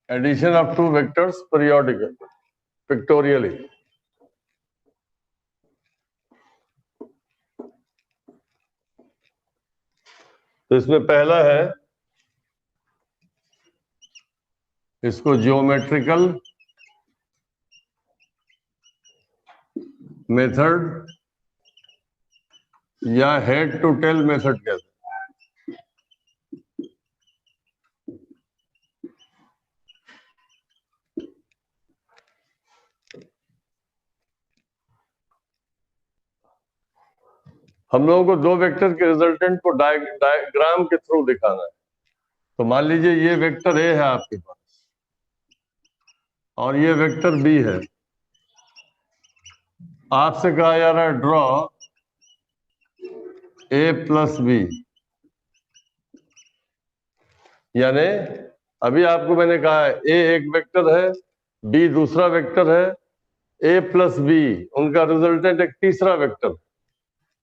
Addition of two vectors periodically, pictorially. तो इसमें पहला है, इसको जियोमेट्रिकल मेथड या हेड टू टेल मेथड कहते हैं। हम लोगों को दो वेक्टर के रिजल्टेंट को डायग्राम के थ्रू दिखाना है। तो मान लीजिए ये वेक्टर ए है आपके पास और ये वेक्टर बी है। आपसे कहा जा रहा है ड्रॉ ए प्लस बी, यानी अभी आपको मैंने कहा है ए एक वेक्टर है, बी दूसरा वेक्टर है, ए प्लस बी उनका रिजल्टेंट एक तीसरा वेक्टर,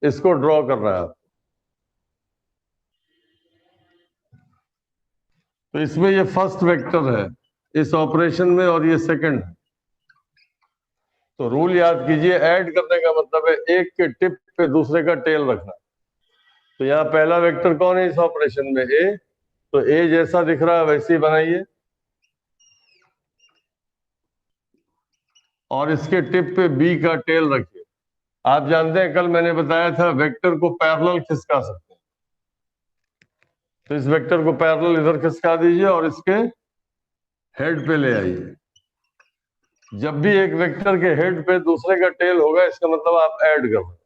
इसको ड्रॉ कर रहा है। तो इसमें ये फर्स्ट वेक्टर है इस ऑपरेशन में और ये सेकंड है। तो रूल याद कीजिए, ऐड करने का मतलब है एक के टिप पे दूसरे का टेल रखना। तो यहाँ पहला वेक्टर कौन है इस ऑपरेशन में? ए। तो ए जैसा दिख रहा है वैसे ही बनाइए और इसके टिप पे बी का टेल रखिए। आप जानते हैं कल मैंने बताया था वेक्टर को पैरेलल खिसका सकते हैं। तो इस वेक्टर को पैरेलल इधर खिसका दीजिए और इसके हेड पे ले आइए। जब भी एक वेक्टर के हेड पे दूसरे का टेल होगा इसका मतलब आप ऐड कर रहे हैं।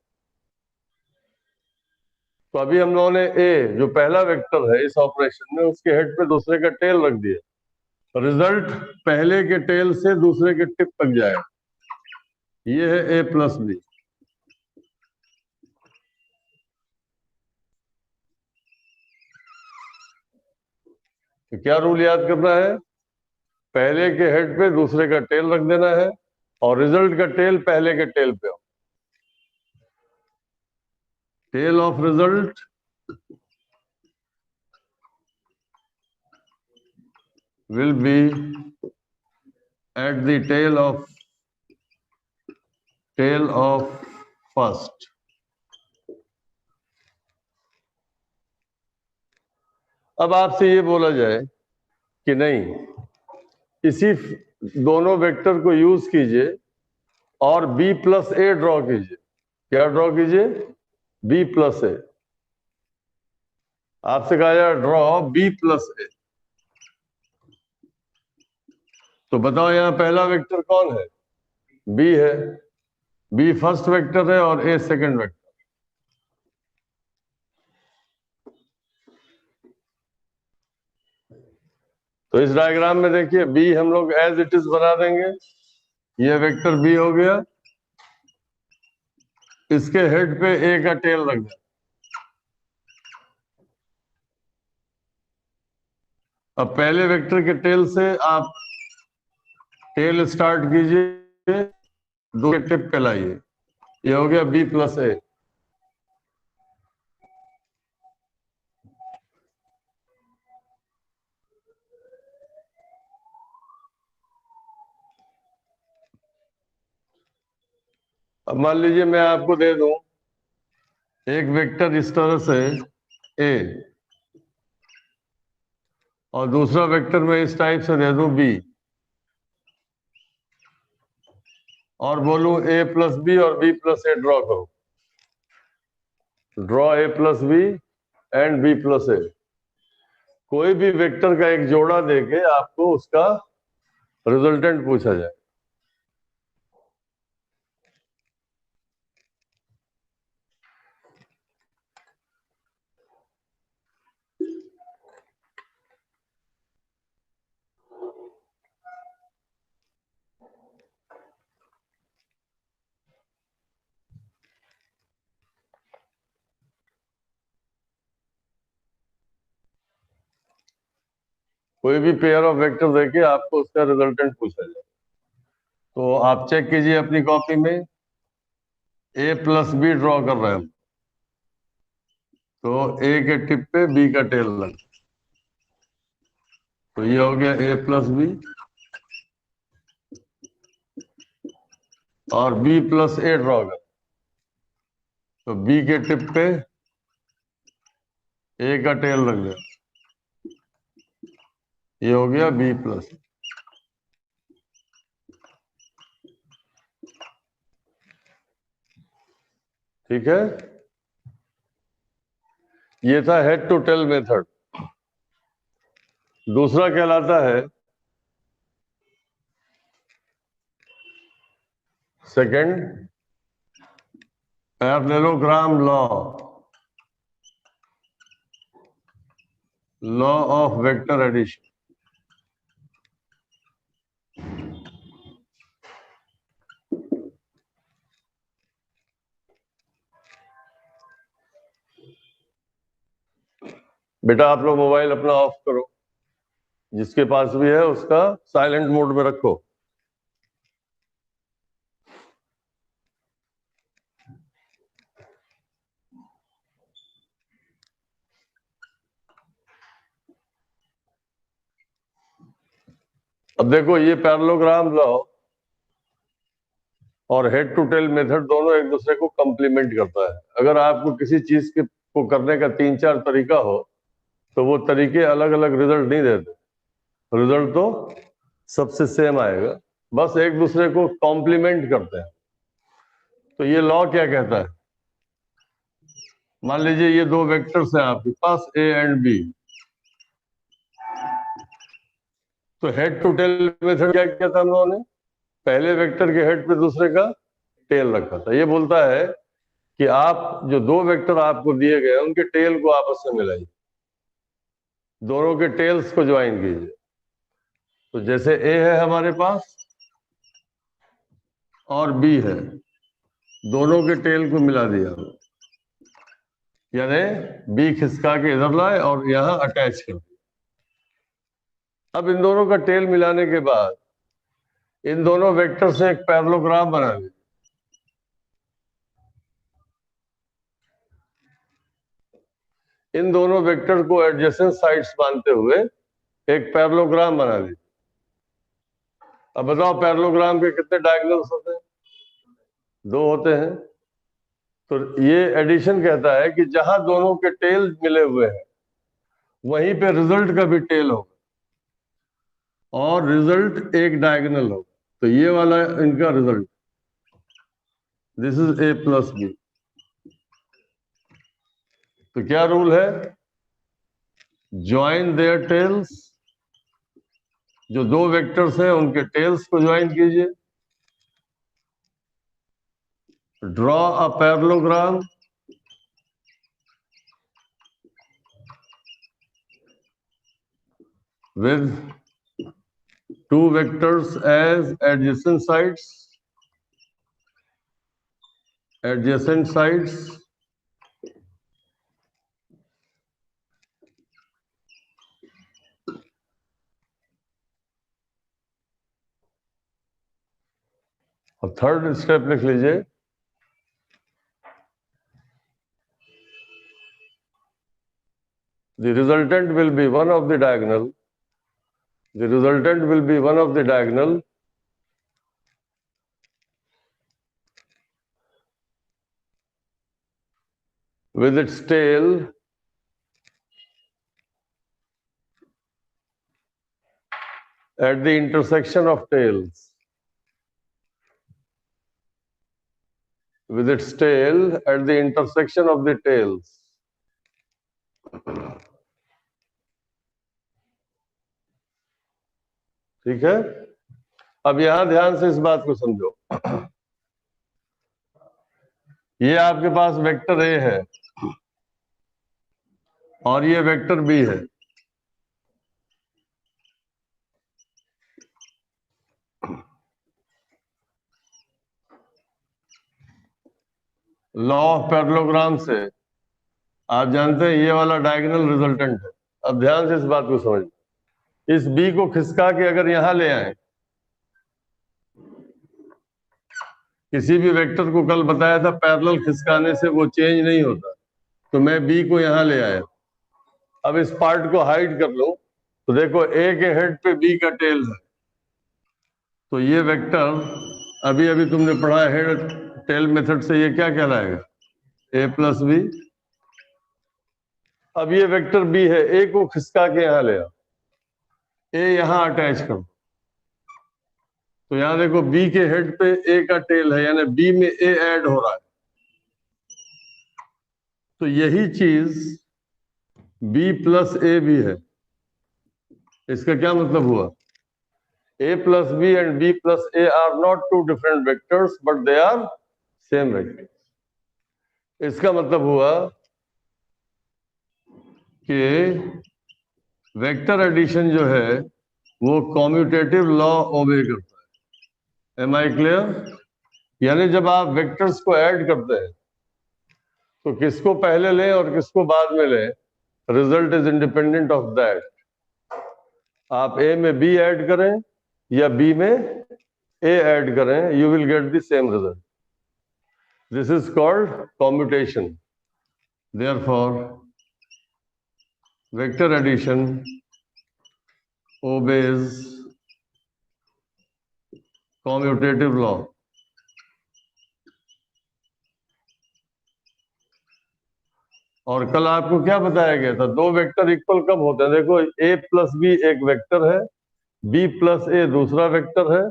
तो अभी हम लोगों ने ए जो पहला वेक्टर है इस ऑपरेशन में उसके हेड पे दूसरे का टेल रख दिया। रिजल्ट पहले के टेल से दूसरे के टिप तक जाएगा। ये है ए प्लस बी। तो क्या रूल याद करना है? पहले के हेड पे दूसरे का टेल रख देना है और रिजल्ट का टेल पहले के टेल पे हो। Tail of result will be at the tail of first। अब आपसे ये बोला जाए कि नहीं, इसी दोनों वेक्टर को यूज कीजिए और b प्लस ए ड्रॉ कीजिए। क्या ड्रॉ कीजिए? b प्लस ए। आपसे कहा जाए ड्रॉ b प्लस ए। तो बताओ यहाँ पहला वेक्टर कौन है? b है। b फर्स्ट वेक्टर है और a सेकंड वेक्टर। तो इस डायग्राम में देखिए b हम लोग एज इट इज बना देंगे। ये वेक्टर b हो गया, इसके हेड पे a का टेल रख दें। अब पहले वेक्टर के टेल से आप टेल स्टार्ट कीजिए, दो के टिप पे लाइए। ये हो गया b प्लस ए। अब मान लीजिए मैं आपको दे दूं एक वेक्टर इस तरह से a और दूसरा वेक्टर मैं इस टाइप से दे दूं b और बोलूं a प्लस बी और b प्लस ए ड्रॉ करो। Draw a plus b and b plus a. कोई भी वेक्टर का एक जोड़ा देके आपको उसका रिजल्टेंट पूछा जाए। कोई भी पेयर ऑफ वेक्टर देके आपको उसका रिजल्टेंट पूछा जाए। तो आप चेक कीजिए अपनी कॉपी में, a प्लस बी ड्रॉ कर रहे हैं तो a के टिप पे b का टेल लग। तो ये हो गया a प्लस बी और b प्लस ए ड्रॉ कर, तो b के टिप पे a का टेल रख दे, ये हो गया b प्लस। ठीक है, ये था हेड टू टेल मेथड। दूसरा कहलाता है second parallelogram law, law of vector addition. बेटा आप लोग मोबाइल अपना ऑफ करो, जिसके पास भी है उसका साइलेंट मोड में रखो। अब देखो, ये पैरेललोग्राम लॉ और हेड टू टेल मेथड दोनों एक दूसरे को कंप्लीमेंट करता है। अगर आपको किसी चीज के को करने का 3-4 तरीका हो तो वो तरीके अलग अलग रिजल्ट नहीं देते, रिजल्ट तो सबसे सेम आएगा, बस एक दूसरे को कॉम्प्लीमेंट करते हैं। तो ये लॉ क्या कहता है, मान लीजिए ये दो वेक्टर्स हैं आपके पास a एंड b, तो हेड टू टेल मेथड क्या किया था हम लोगों ने, पहले वेक्टर के हेड पे दूसरे का टेल रखा था। ये बोलता है कि आप जो दो वेक्टर आपको दिए गए उनके टेल को आपस में मिलाइए, दोनों के टेल्स को ज्वाइन कीजिए। तो जैसे a है हमारे पास और b है, दोनों के टेल को मिला दिया, यानी b खिसका के इधर लाए और यहां अटैच कर दिया। अब इन दोनों का टेल मिलाने के बाद इन दोनों वेक्टर से एक पैरेललोग्राम बना लीजिए। इन दोनों वेक्टर को एडजेसेंट साइड्स मानते हुए एक पैरेललोग्राम बना लीजिए। अब बताओ पैरेललोग्राम के कितने डायगोनल्स होते हैं, 2 होते हैं। तो ये एडिशन कहता है कि जहां दोनों के टेल मिले हुए हैं वहीं पे रिजल्ट का भी टेल होगा और रिजल्ट एक डायगोनल होगा। तो ये वाला इनका result, this is a plus b. तो क्या रूल है, ज्वाइन देयर टेल्स, जो दो वेक्टर्स हैं उनके टेल्स को ज्वाइन कीजिए, draw a parallelogram with two vectors as adjacent sides, और थर्ड स्टेप लिख लीजिए, the resultant will be one of the diagonal, the resultant will be one of the diagonal with its tail at the intersection of tails, with its tail at the intersection of the tails. ठीक है, अब यहां ध्यान से इस बात को समझो। ये आपके पास वेक्टर a है और ये वेक्टर b है। लॉ ऑफ पैरेललोग्राम से आप जानते हैं ये वाला डायगोनल रिजल्टेंट है। अब ध्यान से इस बात को समझ, इस b को खिसका के अगर यहां ले आए, किसी भी वेक्टर को कल बताया था पैरेलल खिसकाने से वो चेंज नहीं होता, तो मैं b को यहां ले आया। अब इस पार्ट को हाइड कर लो तो देखो ए के हेड पे बी का टेल है, तो ये वेक्टर अभी अभी तुमने पढ़ा है हेड टेल मेथड से, ये क्या कहलाएगा, ए प्लस बी। अब ये वेक्टर बी है, ए को खिसका के यहां ले आओ, ए यहां अटैच कर दो, तो यहां देखो बी के हेड पे ए का टेल है, यानी बी में ए ऐड हो रहा है। तो यही चीज बी प्लस ए भी है। इसका क्या मतलब हुआ, a plus b and b plus a are not two different vectors but they are same vectors। इसका मतलब हुआ कि वेक्टर एडिशन जो है वो कॉम्यूटेटिव लॉ ओबे करता है। Am I clear? यानी जब आप वेक्टर्स को ऐड करते हैं तो किसको पहले लें और किसको बाद में लें, result is independent of that. आप ए में बी ऐड करें या बी में ए ऐड करें, you will get the same result. This is called commutation. Therefore vector addition obeys commutative law। और कल आपको क्या बताया गया था, दो वेक्टर इक्वल कब होते हैं, देखो a प्लस बी एक वेक्टर है, b प्लस ए दूसरा वेक्टर है।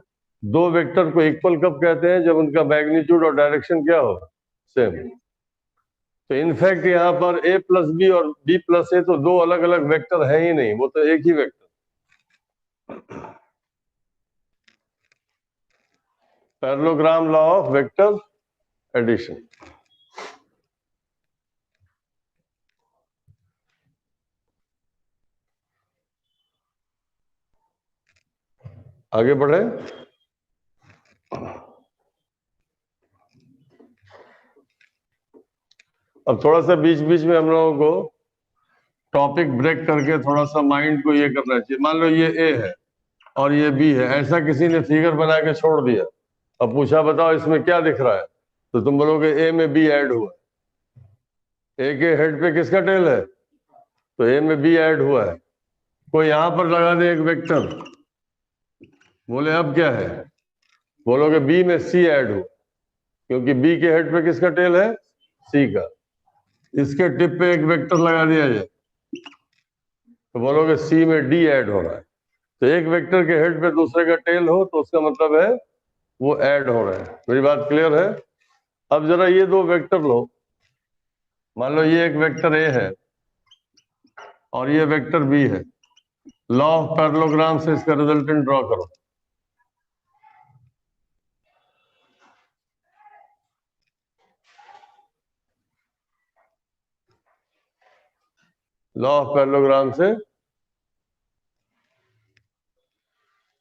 दो वेक्टर को इक्वल कब कहते हैं, जब उनका मैग्नीट्यूड और डायरेक्शन क्या हो, सेम। तो इनफैक्ट यहाँ पर a प्लस बी और b प्लस ए तो दो अलग अलग वेक्टर है ही नहीं, वो तो एक ही vector. Parallelogram law of vector addition. आगे बढ़े। अब थोड़ा सा बीच बीच में हम लोगों को टॉपिक ब्रेक करके थोड़ा सा माइंड को ये करना चाहिए। मान लो ये ए है और ये बी है, ऐसा किसी ने फिगर बना के छोड़ दिया, अब पूछा बताओ इसमें क्या दिख रहा है, तो तुम बोलोगे ए में बी ऐड हुआ। ए के हेड पे किसका टेल है, तो ए में बी ऐड हुआ है। कोई यहां पर लगा दे एक वेक्टर, बोले अब क्या है, बोलोगे बी में सी ऐड हुआ, क्योंकि बी के हेड पे किसका टेल है, सी का। इसके टिप पे एक वेक्टर लगा दिया जाए तो बोलोगे सी में डी ऐड हो रहा है। तो एक वेक्टर के हेड पे दूसरे का टेल हो तो उसका मतलब है वो ऐड हो रहा है। मेरी बात क्लियर है? अब जरा ये दो वेक्टर लो, मान लो ये एक वेक्टर ए है और ये वेक्टर बी है। लॉ ऑफ पैरेललोग्राम से इसका रिजल्टेंट ड्रॉ करो। लॉ ऑफ पैरेललोग्राम से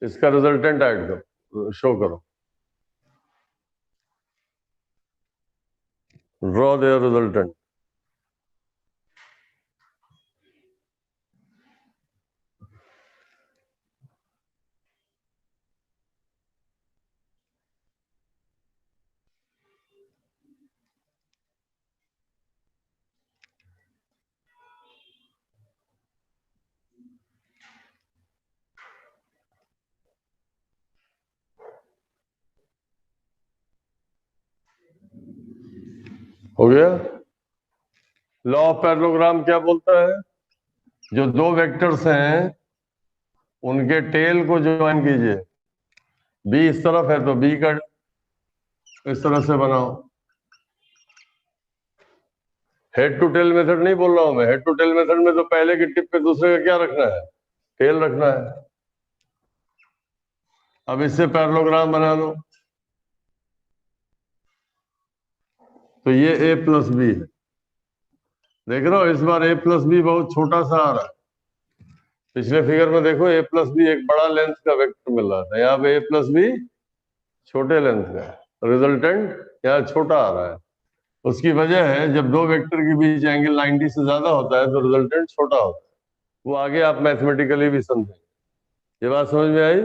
इसका रिजल्टेंट ऐड करो, शो करो, ड्रॉ देयर रिजल्टेंट। हो गया? लॉ ऑफ पैरेललोग्राम क्या बोलता है, जो दो वेक्टर्स हैं उनके टेल को ज्वाइन कीजिए। बी इस तरफ है तो बी का इस तरह से बनाओ। हेड टू टेल मेथड नहीं बोल रहा हूं मैं, हेड टू टेल मेथड में तो पहले की टिप पे दूसरे का क्या रखना है, टेल रखना है। अब इससे पैरेललोग्राम बना लो, तो ये a प्लस बी है। देख रहे हो इस बार a प्लस बी बहुत छोटा सा आ रहा है। पिछले फिगर में देखो a प्लस बी एक बड़ा लेंथ का वेक्टर मिल रहा था, यहाँ पे a प्लस बी छोटे लेंथ का है, रिजल्टेंट यहाँ छोटा आ रहा है। उसकी वजह है जब दो वेक्टर के बीच एंगल 90 से ज्यादा होता है तो रिजल्टेंट छोटा होता है। वो आगे आप मैथमेटिकली भी समझेंगे। ये बात समझ में आई?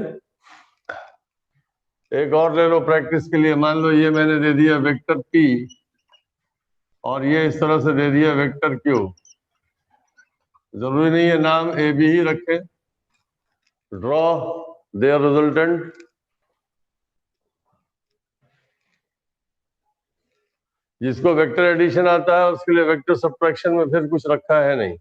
एक और ले लो प्रैक्टिस के लिए। मान लो ये मैंने दे दिया वेक्टर p और ये इस तरह से दे दिया वेक्टर q। जरूरी नहीं है नाम ए बी ही रखें, ड्रॉ देयर रिजल्टेंट। जिसको वेक्टर एडिशन आता है उसके लिए वेक्टर सब्ट्रैक्शन में फिर कुछ रखा है नहीं।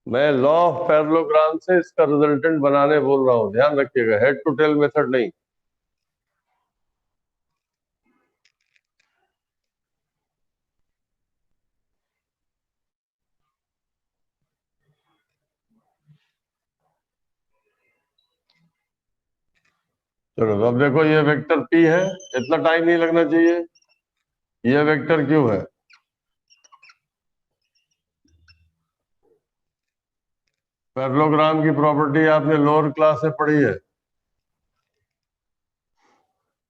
मैं लॉ ऑफ पैरेललोग्राम से इसका रिजल्टेंट बनाने बोल रहा हूं, ध्यान रखिएगा, हेड टू टेल मेथड नहीं। चलो अब देखो, ये वेक्टर P है, इतना टाइम नहीं लगना चाहिए। ये वेक्टर Q है। पैरेललोग्राम की प्रॉपर्टी आपने लोअर क्लास से पढ़ी है।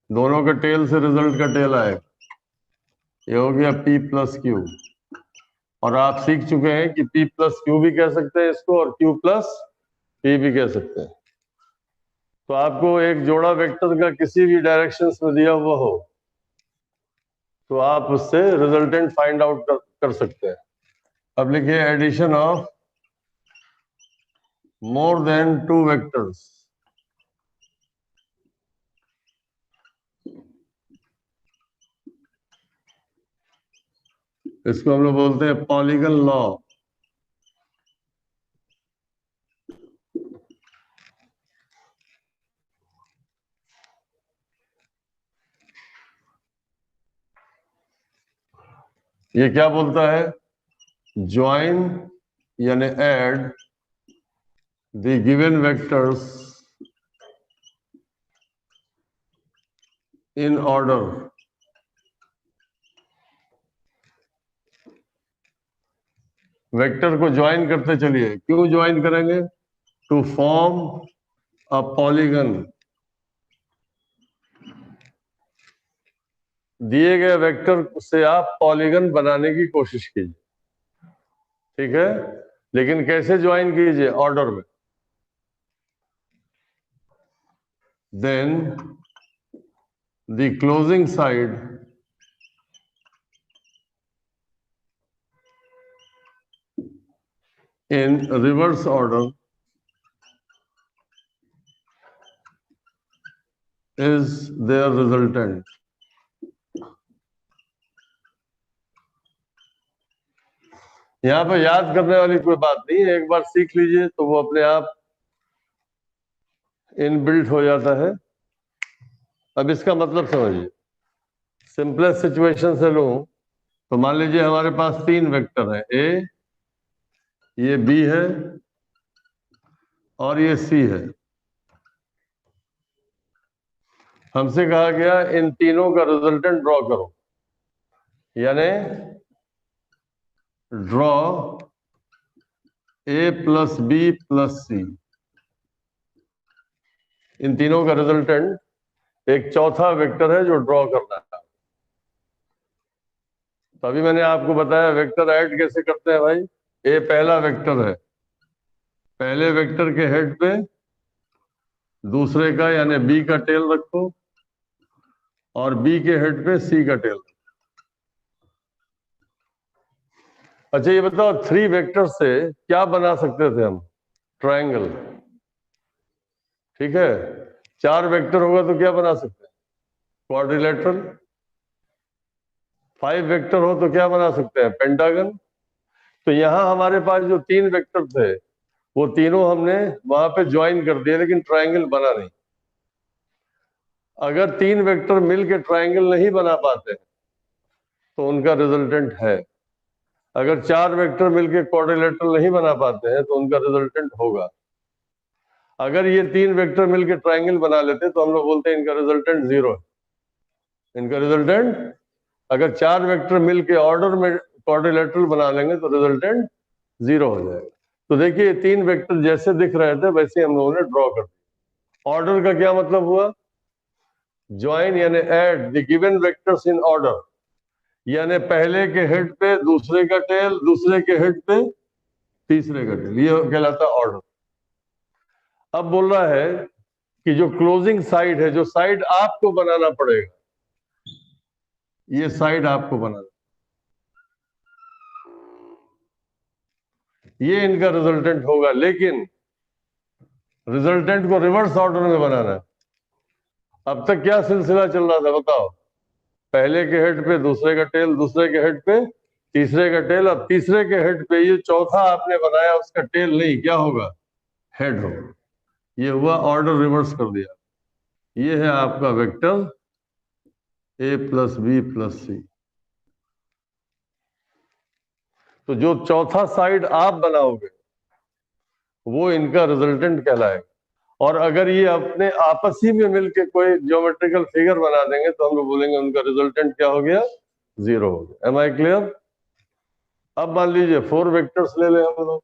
दोनों के टेल से रिजल्ट का टेल आएगा। ये हो गया P प्लस Q। और आप सीख चुके हैं कि P प्लस Q भी कह सकते हैं इसको, और Q प्लस P भी कह सकते हैं। तो आपको एक जोड़ा वेक्टर का किसी भी डायरेक्शन में दिया हुआ हो तो आप उससे रिजल्टेंट फाइंड आउट कर सकते हैं। अब लिखिए addition of more than two vectors. इसको हम लोग बोलते हैं पॉलीगन लॉ। ये क्या बोलता है? ज्वाइन यानी add the given vectors in order. Vector को ज्वाइन करते चलिए। क्यों ज्वाइन करेंगे? To form a polygon. दिए गए वेक्टर से आप पॉलीगन बनाने की कोशिश कीजिए, ठीक है? लेकिन कैसे ज्वाइन कीजिए? ऑर्डर में। Then the closing side in reverse order is their resultant. यहाँ पे याद करने वाली कोई बात नहीं है, एक बार सीख लीजिए तो वो अपने आप इनबिल्ट हो जाता है। अब इसका मतलब समझिए। सिंपलेस्ट सिचुएशन से लूं तो मान लीजिए हमारे पास तीन वेक्टर है, ए, ये बी है और ये सी है। हमसे कहा गया इन तीनों का रिजल्टेंट ड्रॉ करो, यानी draw a plus B plus सी। इन तीनों का रिजल्टेंट एक चौथा वेक्टर है जो ड्रॉ करना है। तो अभी मैंने आपको बताया वेक्टर ऐड कैसे करते हैं भाई। ए पहला वेक्टर है, पहले वेक्टर के हेड पे दूसरे का यानी बी का टेल रखो और बी के हेड पे सी का टेल। अच्छा ये बताओ, थ्री वेक्टर से क्या बना सकते थे हम? ट्रायंगल, ठीक है? चार वेक्टर होगा तो क्या बना सकते हैं? क्वाड्रिलेटरल। फाइव वेक्टर हो तो क्या बना सकते हैं? पेंटागन। तो यहां हमारे पास जो तीन वेक्टर थे वो तीनों हमने वहां पे ज्वाइन कर दिए, लेकिन ट्रायंगल बना नहीं। अगर तीन वेक्टर मिलके ट्रायंगल नहीं बना पाते तो उनका रिजल्टेंट है। अगर चार वेक्टर मिलके क्वाड्रिलेटरल नहीं बना पाते हैं तो उनका रिजल्टेंट होगा। अगर ये तीन वेक्टर मिलके ट्रायंगल बना लेते तो हम लोग बोलते हैं इनका रिजल्टेंट जीरो है। इनका रिजल्टेंट, अगर चार वेक्टर मिलके ऑर्डर में क्वाड्रिलेटरल बना लेंगे तो रिजल्टेंट जीरो हो जाएगा। तो देखिए तीन वेक्टर जैसे दिख रहे थे वैसे हम लोगों ने ड्रॉ कर दिया। ऑर्डर का क्या मतलब हुआ? ज्वाइन यानी add the given vectors in order, यानी पहले के हेड पे दूसरे का टेल, दूसरे के हेड पे तीसरे का टेल, ये कहलाता है ऑर्डर। अब बोल रहा है कि जो क्लोजिंग साइड है, जो साइड आपको बनाना पड़ेगा, ये साइड आपको बनाना। ये इनका रिजल्टेंट होगा, लेकिन रिजल्टेंट को रिवर्स ऑर्डर में बनाना है। अब तक क्या सिलसिला चल रहा था बताओ? पहले के हेड पे दूसरे का टेल, दूसरे के हेड पे तीसरे का टेल, अब तीसरे के हेड पे ये चौथा आपने बनाया, उसका टेल नहीं, क्या होगा? हेड होगा। ये हुआ ऑर्डर रिवर्स कर दिया। ये है आपका vector a plus B plus c. तो जो चौथा साइड आप बनाओगे वो इनका रिजल्टेंट कहलाएगा। और अगर ये अपने आपस ही में मिलके कोई ज्योमेट्रिकल फिगर बना देंगे तो हम लोग बोलेंगे उनका रिजल्टेंट क्या हो गया? 0 हो गया। Am I clear? अब मान लीजिए 4 वेक्टर्स ले लें हम लोग,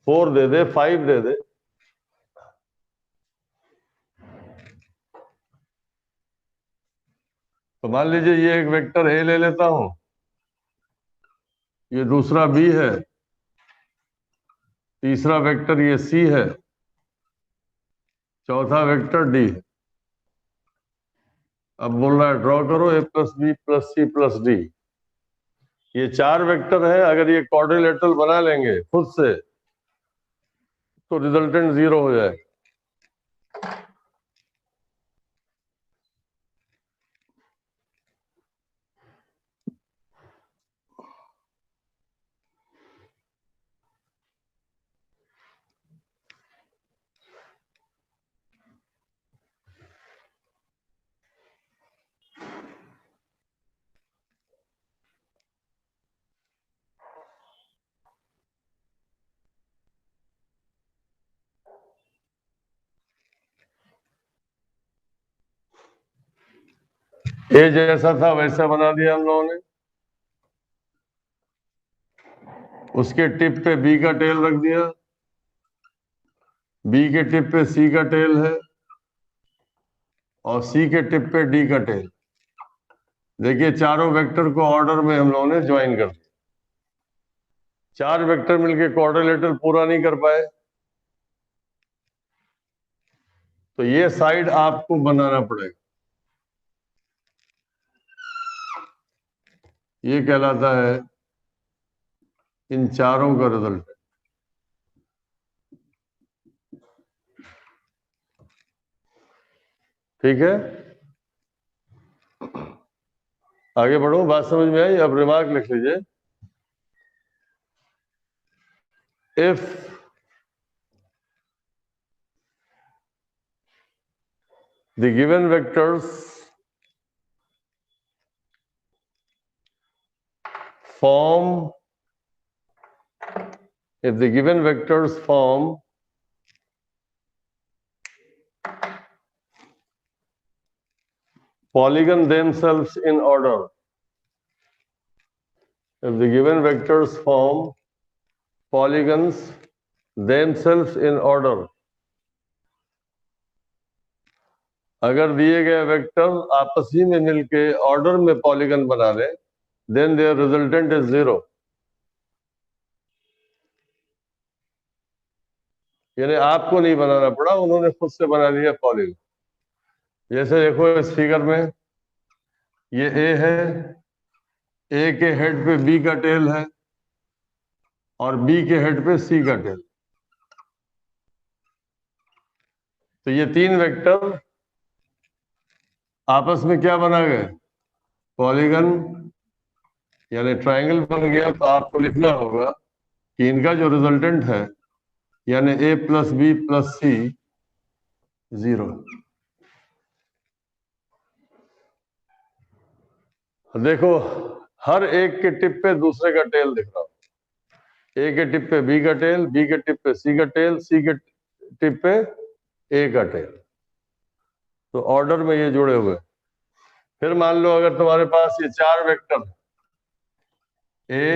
4 दे दे, 5 दे दे। तो मान लीजिए ये एक वेक्टर ए ले लेता हूं, ये दूसरा बी है, तीसरा वेक्टर ये सी है, चौथा वेक्टर डी है। अब बोल रहा है ड्रॉ करो a plus B plus C plus d. ये 4 वेक्टर है, अगर ये क्वाड्रिलेटरल बना लेंगे खुद से तो रिजल्टेंट 0 हो जाएगा। ए जैसा था वैसा बना दिया हम लोगों ने, उसके टिप पे बी का टेल रख दिया, बी के टिप पे सी का टेल है, और सी के टिप पे डी का टेल। देखिए चारों वेक्टर को ऑर्डर में हम लोगों ने ज्वाइन कर दिया। 4 वेक्टर मिलके क्वाड्रिलेटरल पूरा नहीं कर पाए, तो ये साइड आपको बनाना पड़ेगा। ये कहलाता है इन चारों का रिजल्ट। ठीक है, आगे बढ़ो। बात समझ में आई? अब रिमार्क लिख लीजिए। If the given vectors form if the given vectors form polygon themselves in order, if the given vectors form polygons themselves in order, अगर दिए गए वेक्टर आपस ही में मिलके ऑर्डर में पॉलीगन बना ले, देन देयर रिजल्टेंट इज 0। यानी आपको नहीं बनाना पड़ा, उन्होंने खुद से बना लिया पॉलीगन। जैसे देखो इस फिगर में ये ए है, ए के हेड पे बी का टेल है और बी के हेड पे सी का टेल। तो ये 3 वेक्टर आपस में क्या बना गए? पॉलीगन, यानी ट्रायंगल बन गया। तो आपको लिखना होगा कि इनका जो रिजल्टेंट है यानी ए प्लस बी प्लस सी 0। देखो हर एक के टिप पे दूसरे का टेल दिख रहा है। ए के टिप पे बी का टेल, बी के टिप पे सी का टेल, सी के टिप पे ए का टेल। तो ऑर्डर में ये जुड़े हुए। फिर मान लो अगर तुम्हारे पास ये 4 वेक्टर, ए,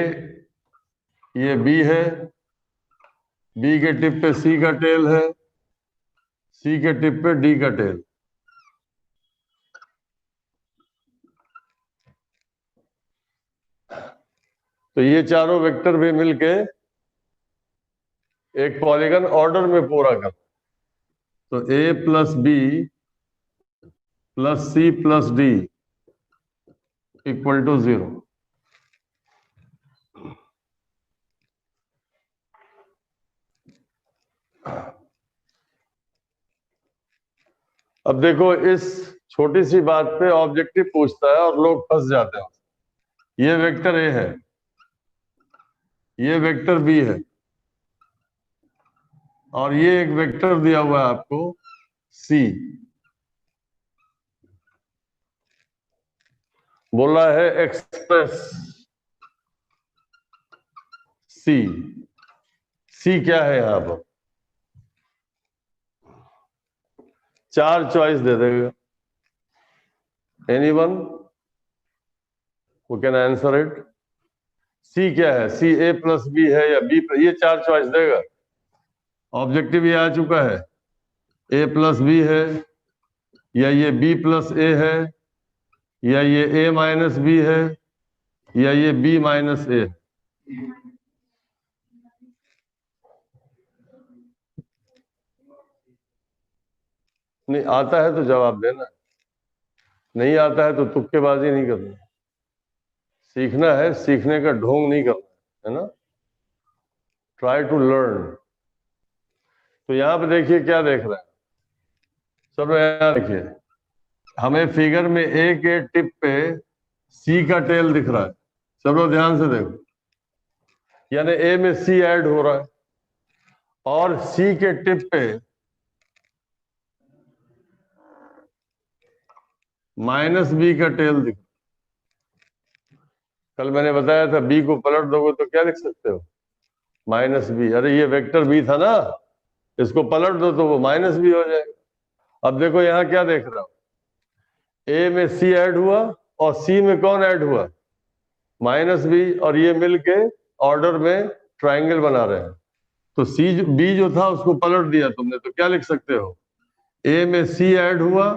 ये बी है, बी के टिप पे सी का टेल है, सी के टिप पे डी का टेल। तो ये चारों वेक्टर भी मिलके एक पॉलीगन ऑर्डर में पूरा कर। तो A plus B plus C plus D equal to 0। अब देखो, इस छोटी सी बात पे ऑब्जेक्टिव पूछता है और लोग फंस जाते हैं। ये वेक्टर ए है, ये वेक्टर बी है, और ये एक वेक्टर दिया हुआ है आपको सी। बोला है एक्सप्रेस सी। सी क्या है यहां पर? 4 चॉइस दे देगा। Anyone who can answer it? C क्या है? सी ए प्लस बी है या बी? ये 4 चॉइस देगा। ऑब्जेक्टिव ये आ चुका है, ए प्लस बी है, या ये बी प्लस ए है, या ये ए माइनस बी है, या ये बी माइनस ए। नहीं आता है तो जवाब देना, नहीं आता है तो तुक्केबाजी नहीं करना। सीखना है, सीखने का ढोंग नहीं करना है ना। Try to learn. तो यहाँ पे देखिए क्या देख रहे हैं सब। यहाँ देखिए, हमें फिगर में ए के टिप पे सी का टेल दिख रहा है। सब लोग ध्यान से देखो, यानी ए में सी ऐड हो रहा है, और सी के टिप पे माइनस बी का टेल दिख। कल मैंने बताया था बी को पलट दोगे तो क्या लिख सकते हो? Minus b. अरे ये वेक्टर बी था ना, इसको पलट दो तो वो माइनस बी हो जाएगा। अब देखो यहाँ क्या देख रहा हूं, ए में सी ऐड हुआ और सी में कौन ऐड हुआ? Minus b. और ये मिलके ऑर्डर में ट्राइंगल बना रहे हैं। तो सी बी जो था उसको पलट दिया तुमने, तो क्या लिख सकते हो? ए में सी ऐड हुआ,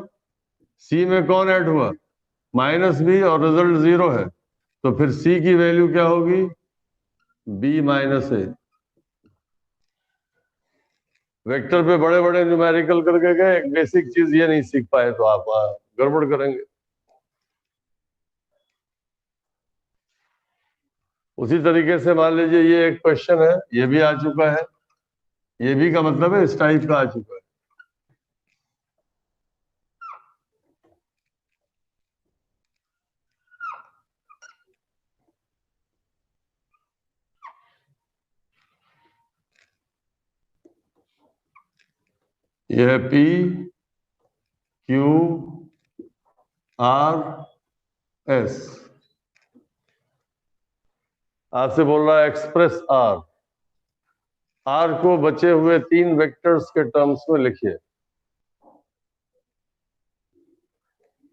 सी में कौन ऐड हुआ? माइनस बी, और रिजल्ट 0 है। तो फिर सी की वैल्यू क्या होगी? बी माइनस ए। वेक्टर पे बड़े बड़े न्यूमेरिकल करके गए, एक बेसिक चीज ये नहीं सीख पाए तो आप गड़बड़ करेंगे। उसी तरीके से मान लीजिए ये एक क्वेश्चन है, ये भी आ चुका है। ये भी का मतलब है इस टाइप का आ चुका है। यह है पी क्यू आर एस। आपसे बोल रहा है एक्सप्रेस आर। आर को बचे हुए 3 वेक्टर्स के टर्म्स में लिखिए।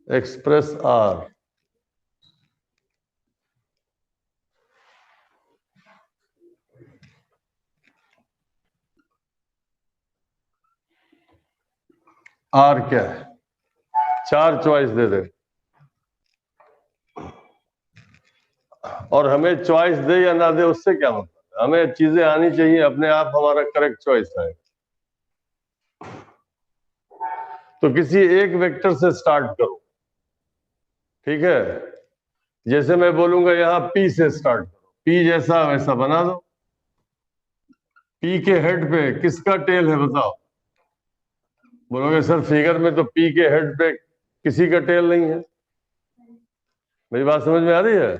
Express are. आर क्या है? 4 चॉइस दे दे, और हमें चॉइस दे या ना दे उससे क्या मतलब है। हमें चीजें आनी चाहिए, अपने आप हमारा करेक्ट चॉइस है। तो किसी एक वेक्टर से स्टार्ट करो, ठीक है? जैसे मैं बोलूंगा यहां पी से स्टार्ट करो, पी जैसा वैसा बना दो। पी के हेड पे किसका टेल है बताओ? बोलोगे सर फिगर में तो पी के हेड पे किसी का टेल नहीं है। मेरी बात समझ में आ रही है?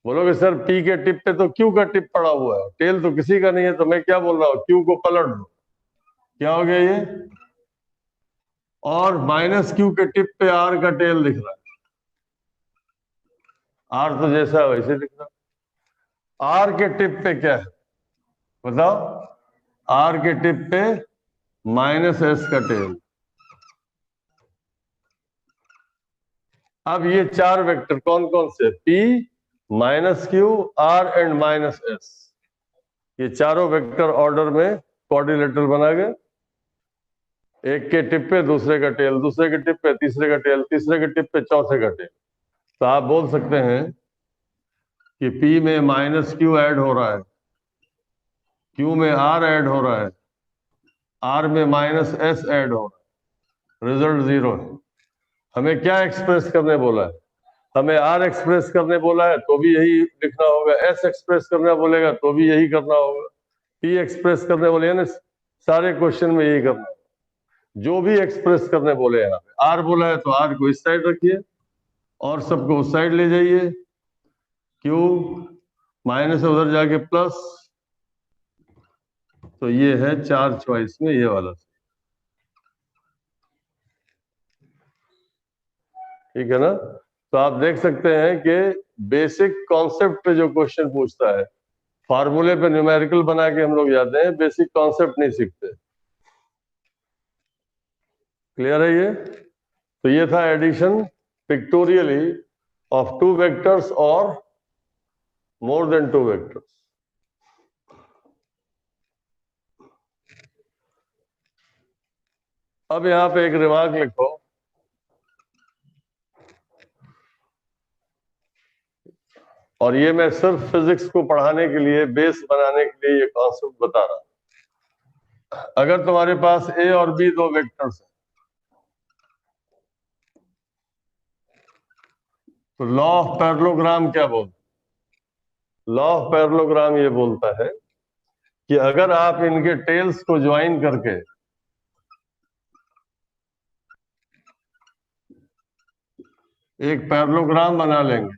बोलोगे सर पी के टिप पे तो क्यू का टिप पड़ा हुआ है, टेल तो किसी का नहीं है। तो मैं क्या बोल रहा हूँ, क्यू को पलट दो। क्या हो गया ये? और माइनस क्यू के टिप पे आर का टेल दिख रहा है। आर तो जैसा है वैसे दिख रहा है। आर के टिप पे क्या है बताओ? आर के टिप पे माइनस एस का टेल। अब ये 4 वेक्टर कौन कौन से? P minus Q R and minus S. ये चारों वेक्टर ऑर्डर में कोऑर्डिनेटर बना गए। एक के टिप पे दूसरे का टेल, दूसरे के टिप पे तीसरे का टेल, तीसरे के टिप पे चौथे का टेल। तो आप बोल सकते हैं कि P में माइनस क्यू ऐड हो रहा है, Q में R ऐड हो रहा है, R में माइनस S ऐड हो रहा है, रिजल्ट 0 है। हमें क्या एक्सप्रेस करने बोला है? हमें R एक्सप्रेस करने बोला है तो भी यही लिखना होगा, S एक्सप्रेस करना बोलेगा तो भी यही करना होगा, P एक्सप्रेस करने बोले ना सारे क्वेश्चन में यही करना है। जो भी एक्सप्रेस करने बोले यहाँ पे, आर बोला है तो आर को इस साइड रखिए और सबको उस साइड ले जाइए, क्यू माइनस उधर जाके प्लस, तो ये है 4 चॉइस में ये वाला। ठीक है ना? तो आप देख सकते हैं कि बेसिक कॉन्सेप्ट पे जो क्वेश्चन पूछता है, फार्मूले पे न्यूमेरिकल बना के हम लोग जाते हैं, बेसिक कॉन्सेप्ट नहीं सीखते। क्लियर है ये? तो ये था एडिशन पिक्टोरियली ऑफ 2 वेक्टर्स और मोर देन 2 वेक्टर्स। अब यहां पे एक रिमार्क लिखो, और ये मैं सिर्फ फिजिक्स को पढ़ाने के लिए, बेस बनाने के लिए ये कॉन्सेप्ट बता रहा हूं। अगर तुम्हारे पास ए और बी 2 वेक्टर्स हैं, तो लॉ ऑफ पैरेललोग्राम क्या बोलता है? लॉ ऑफ पैरेललोग्राम ये बोलता है कि अगर आप इनके टेल्स को ज्वाइन करके एक पैरेललोग्राम बना लेंगे,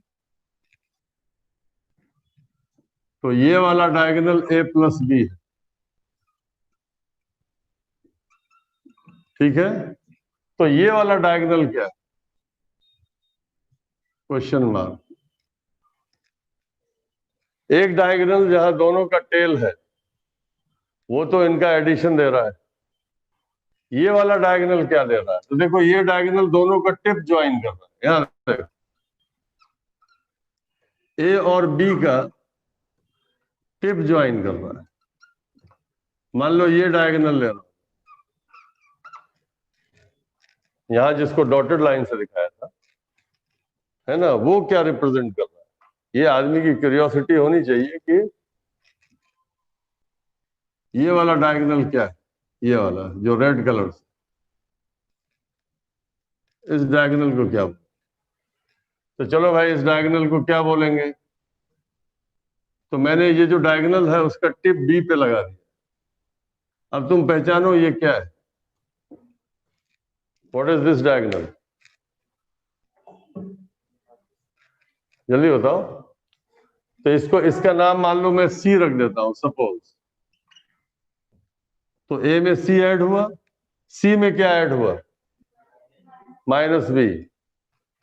तो ये वाला डायगोनल ए प्लस बी है। ठीक है? तो ये वाला डायगोनल क्या है? Question mark. एक डायगोनल जहां दोनों का टेल है, वो तो इनका एडिशन दे रहा है। ये वाला डायगोनल क्या दे रहा है? तो देखो, ये डायगोनल दोनों का टिप ज्वाइन कर रहा है। यहां देखो, ए और बी का टिप ज्वाइन कर रहा है। मान लो ये डायगोनल ले रहा हूं, यहां जिसको डॉटेड लाइन से दिखाया था, है ना, वो क्या रिप्रेजेंट कर रहा है? ये आदमी की क्यूरियोसिटी होनी चाहिए कि ये वाला डायगोनल क्या है, ये वाला जो रेड कलर से, इस डायगोनल को क्या? तो चलो भाई, इस डायगोनल को क्या बोलेंगे? तो मैंने ये जो डायगोनल है उसका टिप बी पे लगा दिया। अब तुम पहचानो ये क्या है? What is this diagonal? जल्दी बताओ। तो इसको, इसका नाम मान लो मैं सी रख देता हूं सपोज। तो ए में सी ऐड हुआ, सी में क्या ऐड हुआ? Minus b.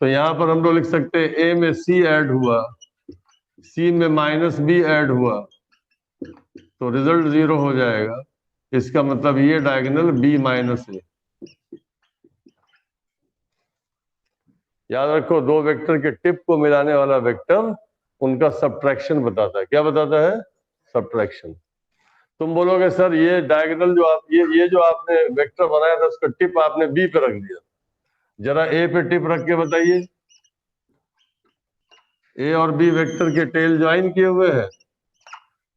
तो यहां पर हम लोग लिख सकते हैं ए में सी ऐड हुआ, सी में माइनस बी ऐड हुआ, तो रिजल्ट 0 हो जाएगा। इसका मतलब ये डायगोनल बी माइनस ए। याद रखो, 2 वेक्टर के टिप को मिलाने वाला वेक्टर उनका सब्ट्रैक्शन बताता है। क्या बताता है? सब्ट्रैक्शन। तुम बोलोगे सर ये डायगोनल जो आप, ये जो आपने वेक्टर बनाया था उसका टिप आपने बी पे रख दिया, जरा ए पे टिप रख के बताइए। ए और बी वेक्टर के टेल ज्वाइन किए हुए हैं।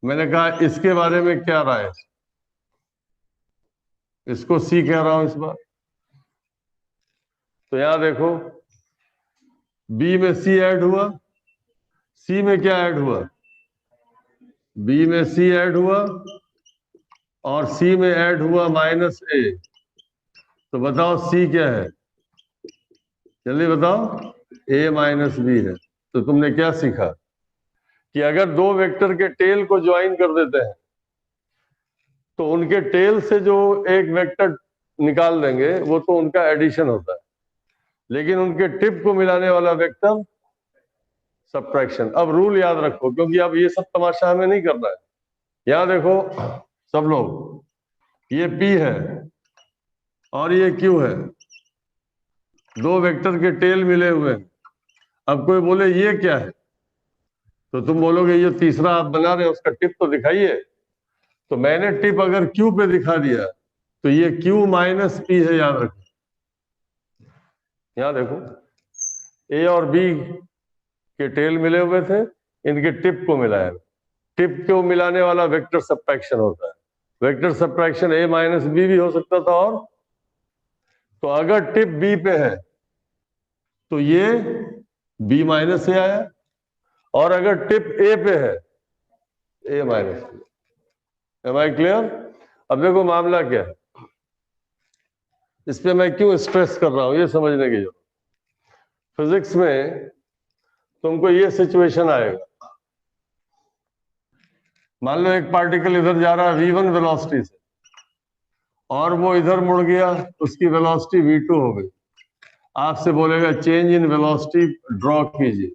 मैंने कहा इसके बारे में क्या राय? इसको सी कह रहा हूं इस बार। तो यहां देखो, बी में सी ऐड हुआ, सी में क्या ऐड हुआ? बी में सी ऐड हुआ और सी में ऐड हुआ माइनस ए। तो बताओ सी क्या है? जल्दी बताओ। ए माइनस बी है। तो तुमने क्या सीखा कि अगर 2 वेक्टर के टेल को ज्वाइन कर देते हैं, तो उनके टेल से जो एक वेक्टर निकाल देंगे वो तो उनका एडिशन होता है, लेकिन उनके टिप को मिलाने वाला वेक्टर सब्ट्रैक्शन। अब रूल याद रखो, क्योंकि अब ये सब तमाशा हमें नहीं करना है। यहां देखो सब लोग, ये P है और ये Q है, 2 वेक्टर के टेल मिले हुए हैं। अब कोई बोले ये क्या है, तो तुम बोलोगे ये तीसरा आप बना रहे हो, उसका टिप तो दिखाइए। तो मैंने टिप अगर Q पे दिखा दिया तो ये Q माइनस P है, याद रखो। यहां देखो, A और B के टेल मिले हुए थे, इनके टिप को मिलाया। टिप को मिलाने वाला वेक्टर सब्ट्रैक्शन होता है। Vector subtraction A minus b भी हो सकता था। और तो अगर टिप B पे है तो ये B माइनस से आया, और अगर टिप A पे है A minus. Am I clear? अब देखो मामला क्या है, इस पे मैं क्यों स्ट्रेस कर रहा हूं ये समझने की जरूरत। फिजिक्स में तुमको ये सिचुएशन आएगा, मान लो एक पार्टिकल इधर जा रहा है v1 वेलोसिटी से और वो इधर मुड़ गया, उसकी वेलोसिटी v2 हो गई। आपसे बोलेगा चेंज इन वेलोसिटी ड्रॉ कीजिए।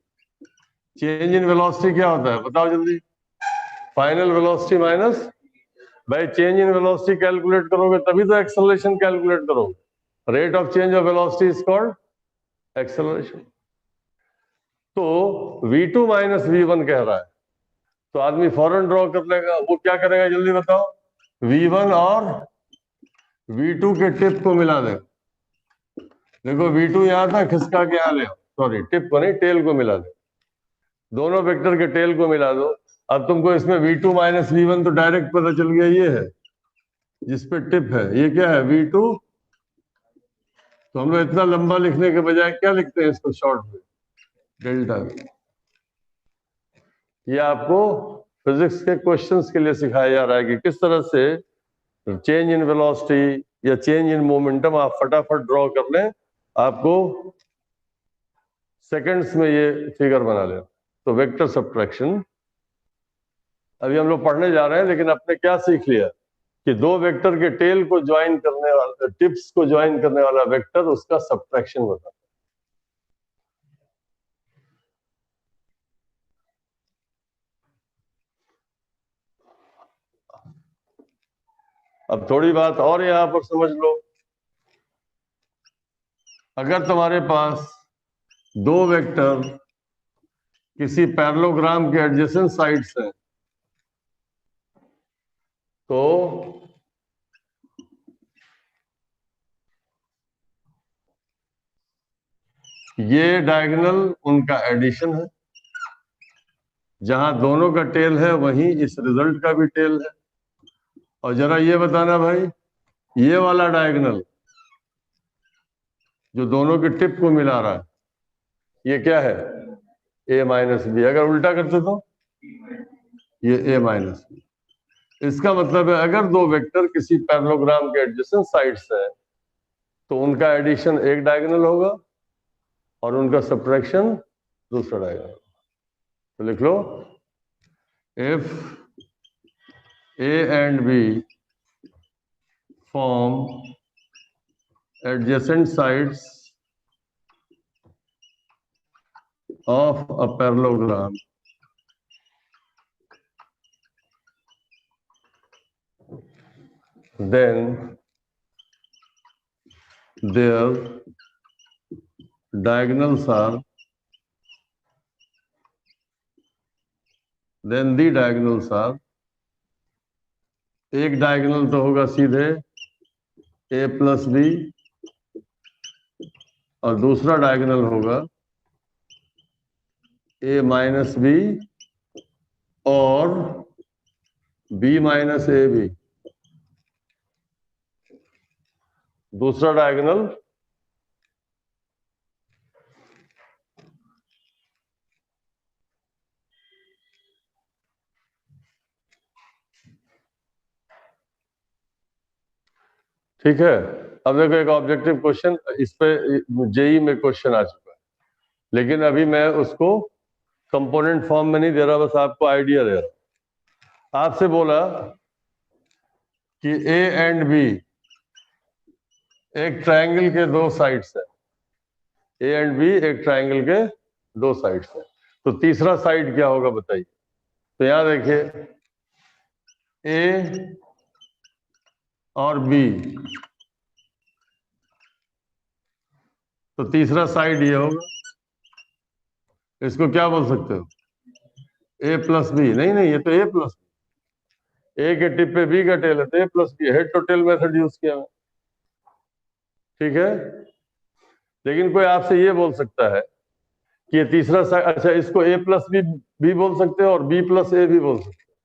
चेंज इन वेलोसिटी क्या होता है बताओ जल्दी? फाइनल वेलोसिटी माइनस, भाई चेंज इन वेलोसिटी कैलकुलेट करोगे तभी तो एक्सेलरेशन कैलकुलेट करोगे। Rate of change of velocity is called acceleration. तो v2 माइनस v1 कह रहा है, तो आदमी फौरन ड्रॉ कर लेगा। वो क्या करेगा जल्दी बताओ? v1 और v2 के टिप को मिला देगा। देखो v2 यहां था, खिसका के यहां ले, सॉरी टिप को नहीं, टेल को मिला दे। दोनों वेक्टर के टेल को मिला दो। अब तुमको इसमें v2 माइनस v1 तो डायरेक्ट पता चल गया, ये है जिसपे टिप है, ये क्या है v2। तो हम लोग इतना लंबा लिखने के बजाय क्या लिखते हैं इसको शॉर्ट में, डेल्टा v। ये आपको फिजिक्स के क्वेश्चंस के लिए सिखाया जा रहा है कि किस तरह से चेंज इन वेलोसिटी या चेंज इन मोमेंटम आप फटाफट ड्रॉ कर लें, आपको सेकंड्स में ये फिगर बना लें। तो वेक्टर सब्ट्रैक्शन अभी हम लोग पढ़ने जा रहे हैं, लेकिन आपने क्या सीख लिया कि दो वेक्टर के टेल को ज्वाइन करने वाला, टिप्स को ज्वाइन करने वाला वेक्टर, उसका सब्ट्रैक्शन होता है। अब थोड़ी बात और यहां पर समझ लो, अगर तुम्हारे पास दो वेक्टर किसी पैरेललोग्राम के एडजेसेंट साइड्स हैं, तो ये डायगोनल उनका एडिशन है। जहां दोनों का टेल है वहीं इस रिजल्ट का भी टेल है। और जरा ये बताना भाई, ये वाला डायगोनल जो दोनों के टिप को मिला रहा है, ये क्या है? a minus b. अगर उल्टा करते तो ये a माइनस बी। इसका मतलब है अगर दो वेक्टर किसी पैरेललोग्राम के एडजेसेंट साइड्स है तो उनका एडिशन एक डायगोनल होगा और उनका सब्ट्रैक्शन दूसरा डायगोनल। तो लिख लो, if a and b form adjacent sides of a parallelogram, then their diagonals are, then the diagonals are, एक डायगोनल तो होगा सीधे a प्लस बी और दूसरा डायगोनल होगा a माइनस बी और b माइनस ए बी। दूसरा डायगोनल ठीक है। अब देखो एक ऑब्जेक्टिव क्वेश्चन, इस पे जेई में क्वेश्चन आ चुका है, लेकिन अभी मैं उसको कंपोनेंट फॉर्म में नहीं दे रहा, बस आपको आइडिया दे रहा। आपसे बोला कि ए एंड बी एक ट्रायंगल के दो साइड्स है, ए एंड बी एक ट्रायंगल के दो साइड्स है, तो तीसरा साइड क्या होगा बताइए? तो यहां देखिए, ए और बी, तो तीसरा साइड ये होगा। इसको क्या बोल सकते हो? ए प्लस बी। नहीं नहीं, ये तो ए प्लस, ए के टिप पे बी का टेल है तो A plus B. Head to tail method use किया है, ठीक है। लेकिन कोई आपसे ये बोल सकता है कि ये तीसरा साइड, अच्छा इसको ए प्लस बी भी बोल सकते हो और बी प्लस ए भी बोल सकते हो।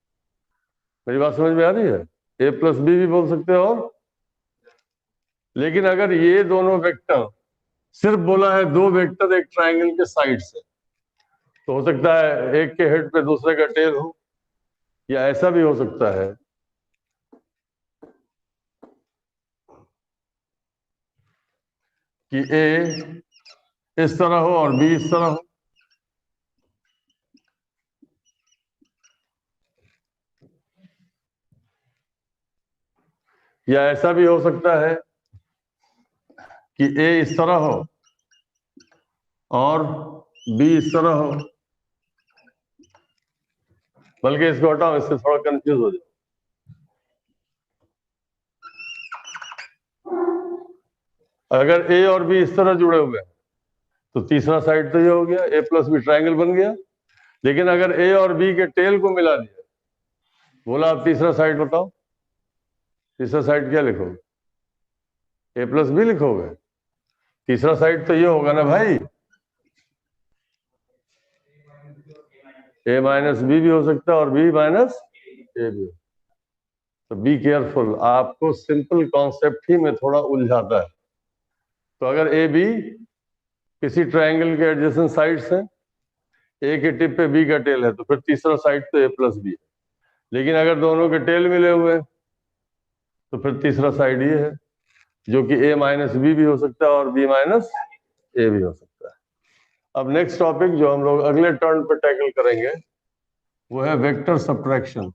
मेरी बात समझ में आ रही है? ए प्लस बी भी बोल सकते हो और, लेकिन अगर ये दोनों वेक्टर, सिर्फ बोला है दो वेक्टर एक ट्रायंगल के साइड से, तो हो सकता है एक के हेड पे दूसरे का टेल हो, या ऐसा भी हो सकता है कि ए इस तरह हो और बी इस तरह हो, या ऐसा भी हो सकता है कि ए इस तरह हो और बी इस तरह हो। बल्कि इसको हटाओ, इससे थोड़ा कंफ्यूज हो जाए। अगर ए और बी इस तरह जुड़े हुए हैं तो तीसरा साइड तो ये हो गया, ए प्लस बी ट्रायंगल बन गया। लेकिन अगर ए और बी के टेल को मिला दिया, बोला आप तीसरा साइड बताओ, तीसरा साइड क्या लिखोगे? ए प्लस बी लिखोगे? तीसरा साइड तो ये होगा ना भाई, ए माइनस बी भी हो सकता है और बी माइनस ए भी। तो बी केयरफुल, आपको सिंपल कॉन्सेप्ट ही में थोड़ा उलझाता है। तो अगर ए बी किसी ट्रायंगल के एडजेसेंट साइड्स हैं, ए के टिप पे बी का टेल है, तो फिर तीसरा साइड तो ए प्लस बी है। लेकिन अगर दोनों के टेल मिले हुए हैं तो फिर तीसरा साइड ये है, जो कि ए माइनस बी भी हो सकता है और बी माइनस ए भी हो सकता है। अब नेक्स्ट टॉपिक जो हम लोग अगले टर्न पे टैकल करेंगे वो है वेक्टर सब्ट्रैक्शन।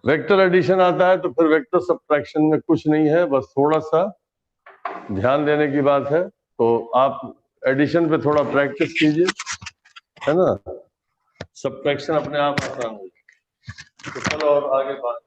वेक्टर एडिशन आता है तो फिर वेक्टर सब्ट्रैक्शन में कुछ नहीं है, बस थोड़ा सा ध्यान देने की बात है। तो आप एडिशन पे थोड़ा प्रैक्टिस कीजिए, है ना, सब्ट्रैक्शन अपने आप आसान हो जाएगा। तो चलो और आगे बात